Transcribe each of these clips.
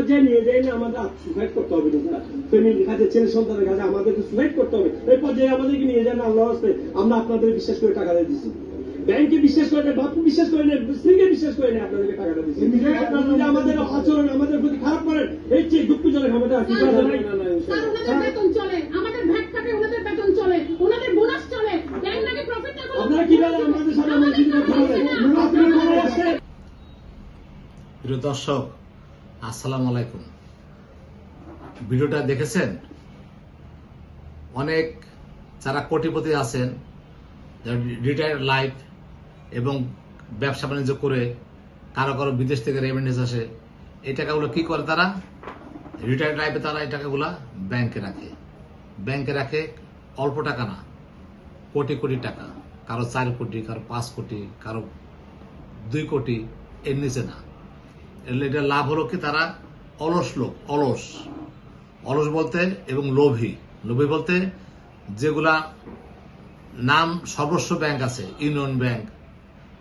পর্যায়ে নিয়ে যাই না আমাদের সুসাইড করতে হবে না, ফ্যামিলির কাছে, ছেলে সন্তানের কাছে আমাদেরকে সুসাইড করতে হবে, এই পর্যায়ে আমাদেরকে নিয়ে যান। আল্লাহ হস্তে আমরা আপনাদের বিশ্বাস করে টাকা দিয়ে দিচ্ছি, ব্যাংকে বিশ্বাস করে না, বাপু বিশ্বাস করে না, স্ত্রীকে বিশ্বাস করে না, আপনাদেরকে টাকাটা দিচ্ছি। আমাদের আচরণ আমাদের প্রতি খারাপ করেন, এই চেয়ে দুঃখজনক আমাদের আর কি করা যাবে? বেতন চলে, আমাদের ভ্যাট কাটে, ওনাদের বেতন চলে, ওনাদের বোনাস চলে, ব্যাংক নাকি প্রফিট না করলে আপনারা কিভাবে আমাদের সাথে আমাদের কথা বলেন? প্রিয় দর্শক, আসসালামু আলাইকুম। ভিডিওটা দেখেছেন? অনেক যারা কোটিপতি আছেন, যারা রিটায়ার্ড লাইফ এবং ব্যবসা বাণিজ্য করে, কারো কারো বিদেশ থেকে রেমিটেন্স আসে, এই টাকাগুলো কি করে তারা? রিটায়ার্ড লাইফে তারা এই টাকাগুলো ব্যাংকে রাখে। ব্যাংকে রাখে অল্প টাকা না, কোটি কোটি টাকা। কারো 4 কোটি, কারো 5 কোটি, কারো 2 কোটি, এর নিচে না। এটা লাভ হলো কি, তারা অলস লোক, অলস অলস বলতে এবং লোভী বলতে যেগুলা নাম সর্বস্ব ব্যাংক আছে, ইউনিয়ন ব্যাংক,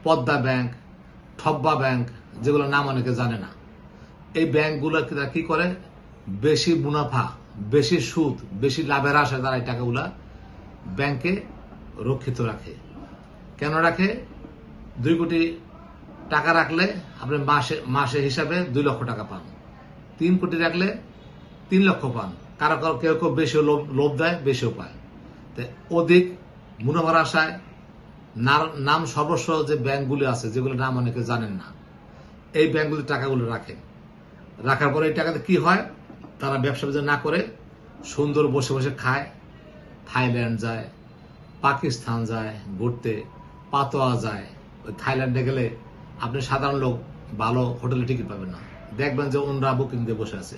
পদ্মা ব্যাংক, ঠব্বা ব্যাংক, যেগুলো নাম অনেকে জানে না। এই ব্যাংকগুলো কি করে? বেশি মুনাফা, বেশি সুদ, বেশি লাভের আশায় তারা এই টাকাগুলা ব্যাংকে রক্ষিত রাখে। কেন রাখে? 2 কোটি টাকা রাখলে আপনি মাসে হিসাবে 2 লক্ষ টাকা পান, 3 কোটি রাখলে 3 লক্ষ পান। কারো কারো কেউ কেউ বেশিও লোভ দেয়, বেশিও পায়। তো অধিক মুনাফার আশায় নাম সর্বস্ব যে ব্যাংকগুলি আছে, যেগুলো নাম অনেকে জানেন না, এই ব্যাংকগুলি টাকাগুলো রাখেন। রাখার পরে এই টাকাতে কি হয়? তারা ব্যবসা বাণিজ্য না করে সুন্দর বসে বসে খায়, থাইল্যান্ড যায়, পাকিস্তান যায় ঘুরতে, পাতোয়া যায়। ওই থাইল্যান্ডে গেলে আপনি সাধারণ লোক ভালো হোটেলে টিকিট পাবেন না, দেখবেন যে ওনরা বুকিং দিয়ে বসে আছে।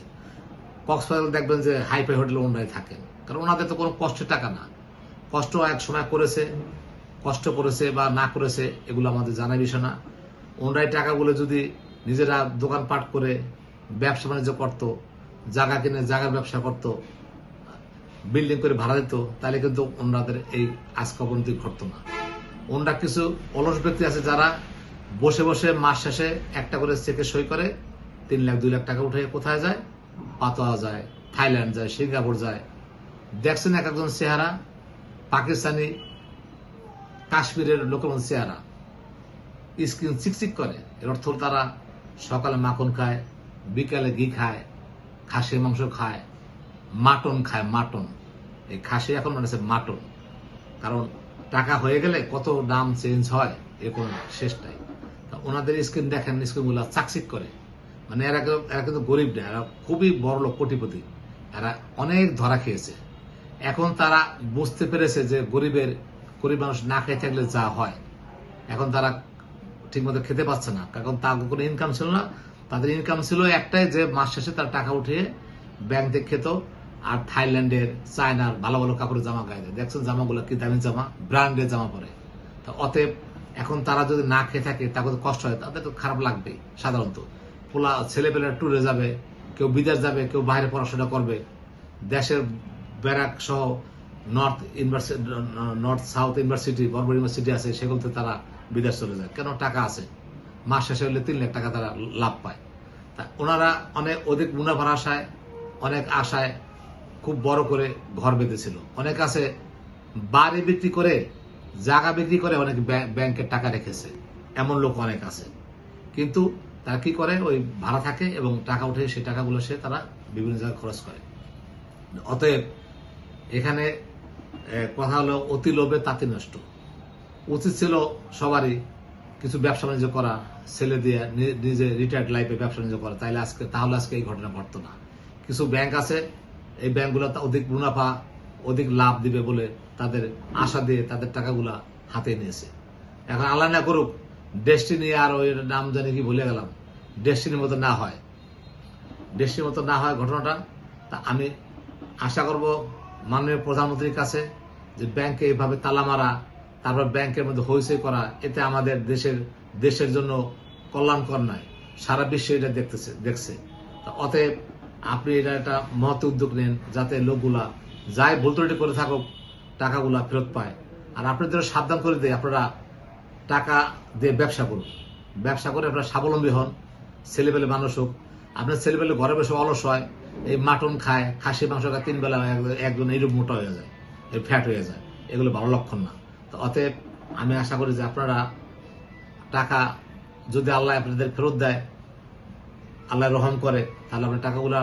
কক্সবাজার দেখবেন যে হাইফাই হোটেলে ওনরাই থাকেন, কারণ ওনাদের তো কোনো কষ্টের টাকা না। কষ্ট এক সময় করেছে, কষ্ট করেছে বা না করেছে এগুলো আমাদের জানা বিষয় না। ওনরাই টাকাগুলো যদি নিজেরা দোকানপাট করে ব্যবসা বাণিজ্য করতো, জায়গা কিনে জায়গার ব্যবসা করতো, বিল্ডিং করে ভাড়া দিত, তাহলে কিন্তু ওনাদের এই আজকে অবনতি ঘটতো না। ওনরা কিছু অলস ব্যক্তি আছে যারা বসে বসে মাস শেষে একটা করে চেকে সই করে 3 লাখ 2 লাখ টাকা উঠে কোথায় যায়? পাতোয়া যায়, থাইল্যান্ড যায়, সিঙ্গাপুর যায়। দেখছেন এক একজন চেহারা, পাকিস্তানি, কাশ্মীরের লোকের মধ্যে চেহারা, স্কিন চিকচিক করে। এর অর্থ তারা সকালে মাখন খায়, বিকালে ঘি খায়, খাসির মাংস খায়, মাটন খায়। মাটন, এই খাসি এখন মানে মাটন। কারণ টাকা হয়ে গেলে কত দাম চেঞ্জ হয়, এর কোনো শেষ নাই। ওনাদের স্কিন দেখেন, স্কিনগুলো চাকচিক করে। মানে এরা কিন্তু গরিব না, এরা খুবই বড় লোক, কোটিপতি। এরা অনেক ধরা খেয়েছে। এখন তারা বুঝতে পেরেছে যে গরিব মানুষ না খেয়ে থাকলে যা হয়। এখন তারা ঠিকমতো খেতে পাচ্ছে না, কারণ তাদের কোনো ইনকাম ছিল না। তাদের ইনকাম ছিল একটাই, যে মাস শেষে তার টাকা উঠিয়ে ব্যাংক থেকে খেত আর থাইল্যান্ডের, চায়নার ভালো ভালো কাপড়ের জামা গায়ে দেয়। দেখছেন জামাগুলো কি দামি জামা, ব্র্যান্ডের জামা পরে। তা অতএব এখন তারা যদি না খেয়ে থাকে, তাদের কষ্ট হয়, তাদের তো খারাপ লাগবে। সাধারণত ছেলেপেলেরা ট্যুরে যাবে, কেউ বিদেশ যাবে, কেউ বাইরে পড়াশোনা করবে, দেশের ব্যারাক সহ নর্থ সাউথ ইউনিভার্সিটি, বড় বড় ইউনিভার্সিটি আছে, সেগুলোতে তারা বিদেশ চলে যায়। কেন? টাকা আছে। মাস শেষে হলে 3 লাখ টাকা তারা লাভ পায়। তা ওনারা অনেক অধিক মুনাফার আশায়, অনেক আশায় খুব বড় করে ঘর বেঁধেছিল। অনেক আছে বাড়ি বিক্রি করে, জায়গা বিক্রি করে অনেক ব্যাংকের টাকা রেখেছে, এমন লোক অনেক আছে। কিন্তু তারা কি করে? ওই ভাড়া থাকে এবং টাকা উঠে সেই টাকাগুলো তারা বিভিন্ন জায়গায় খরচ করে। অতএব এখানে কথা হলো, অতি লোভে তাঁতি নষ্ট। উচিত ছিল সবারই কিছু ব্যবসা বাণিজ্য করা, ছেলে দিয়ে নিজে রিটায়ার্ড লাইফে ব্যবসা বাণিজ্য করা, তাহলে আজকে এই ঘটনা ঘটতো না। কিছু ব্যাংক আছে, এই ব্যাংকগুলো অধিক মুনাফা, অধিক লাভ দিবে বলে তাদের আশা দিয়ে তাদের টাকাগুলা হাতে নিয়েছে। এখন আল্লাহ না করুক ডেস্টিনি, আর ওই নাম জানি কি ভুলে গেলাম, ডেস্টিনির মতো না হয়, ডেস্টিনির মতো না হয় ঘটনাটা। তা আমি আশা করব মাননীয় প্রধানমন্ত্রীর কাছে যে ব্যাংকে এইভাবে তালা মারা, তারপর ব্যাংকের মধ্যে হইচই করা, এতে আমাদের দেশের জন্য কল্যাণকর নয়। সারা বিশ্ব এটা দেখছে। অতএব আপনি এটা একটা মহৎ উদ্যোগ নেন, যাতে লোকগুলা যাই ভুল ত্রুটি করে থাকুক টাকাগুলা ফেরত পায়। আর আপনাদের সাবধান করে দেয়, আপনারা টাকা দিয়ে ব্যবসা করুন, ব্যবসা করে আপনারা স্বাবলম্বী হন, ছেলেপেলে মানুষ হোক। আপনার ছেলেবেলে ঘরে বসে অলস হয়, এই মাটন খায়, খাসি মাংস খায়, 3 বেলা একজন এইরকম মোটা হয়ে যায়, এই ফ্যাট হয়ে যায়, এগুলো ভালো লক্ষণ না। তো অতএব আমি আশা করি যে আপনারা টাকা যদি আল্লাহ আপনাদের ফেরত দেয়, আল্লাহ রহম করে, তাহলে আপনার টাকাগুলা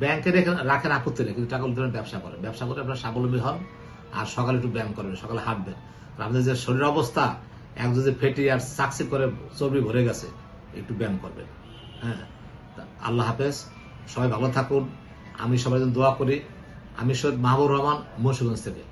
ব্যাংকে রাখেন, আপত্তি নেই, কিন্তু টাকাগুলো ব্যবসা করেন, ব্যবসা করে আপনার স্বাবলম্বী হন। আর সকালে একটু ব্যায়াম করবেন, সকালে হাঁটবেন। আর আপনাদের যে শরীর অবস্থা একজন যে ফেটি আর সাকসি করে চর্বি ভরে গেছে, একটু ব্যায়াম করবেন। হ্যাঁ, আল্লাহ হাফেজ, সবাই ভালো থাকুন। আমি সবাই জন্য দোয়া করি। আমি সৈয়দ মাহবুব রহমান, মুন্সিগঞ্জ থেকে।